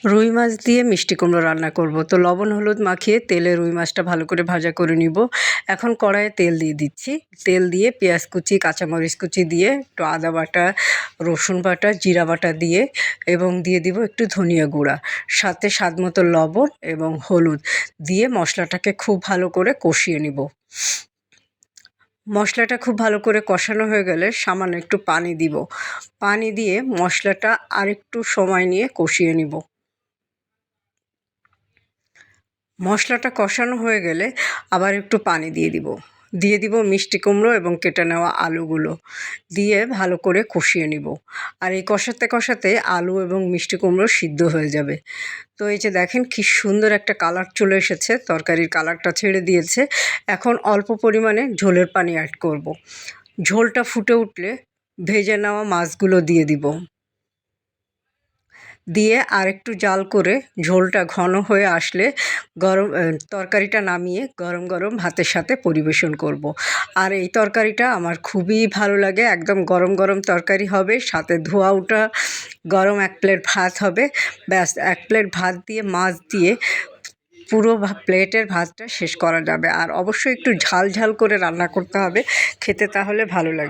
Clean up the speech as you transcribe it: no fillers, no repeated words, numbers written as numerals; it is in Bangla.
রুই মাছ দিয়ে মিষ্টি কুমড়ো রান্না করব। তো লবণ হলুদ মাখিয়ে তেলে রুই মাছটা ভালো করে ভাজা করে নিব। এখন কড়াইয়ে তেল দিয়ে দিচ্ছি। তেল দিয়ে পেঁয়াজ কুচি কাঁচামরিচ কুচি দিয়ে একটু আদা বাটা, রসুন বাটা, জিরা বাটা দিয়ে এবং দিয়ে দিব একটু ধনিয়া গুঁড়া, সাথে স্বাদ মতো লবণ এবং হলুদ দিয়ে মশলাটাকে খুব ভালো করে কষিয়ে নিব। মশলাটা খুব ভালো করে কষানো হয়ে গেলে সামান্য একটু পানি দিব। পানি দিয়ে মশলাটা আরেকটু সময় নিয়ে কষিয়ে নিব। মশলাটা কষানো হয়ে গেলে আবার একটু পানি দিয়ে দিব মিষ্টি কুমড়ো এবং কেটে নেওয়া আলুগুলো দিয়ে ভালো করে কষিয়ে নিব। আর এই কষাতে কষাতে আলু এবং মিষ্টি কুমড়ো সিদ্ধ হয়ে যাবে। তো এই যে দেখেন কি সুন্দর একটা কালার চলে এসেছে, তরকারির কালারটা ছেড়ে দিয়েছে। এখন অল্প পরিমাণে ঝোলের পানি অ্যাড করব। ঝোলটা ফুটে উঠলে ভেজে নেওয়া মাছগুলো দিয়ে দিব। দিয়ে আরেকটু জাল করে ঝোলটা ঘন হয়ে আসলে তরকারিটা নামিয়ে গরম গরম ভাতের সাথে পরিবেশন করব। আর এই তরকারিটা আমার খুবই ভালো লাগে। একদম গরম গরম তরকারি হবে, সাথে ধোয়া ওঠা গরম 1 প্লেট ভাত হবে। ব্যাস 1 প্লেট ভাত দিয়ে মাছ দিয়ে পুরো প্লেটের ভাতটা শেষ করা যাবে। আর অবশ্যই একটু ঝাল ঝাল করে রান্না করতে হবে, খেতে তাহলে ভালো লাগবে।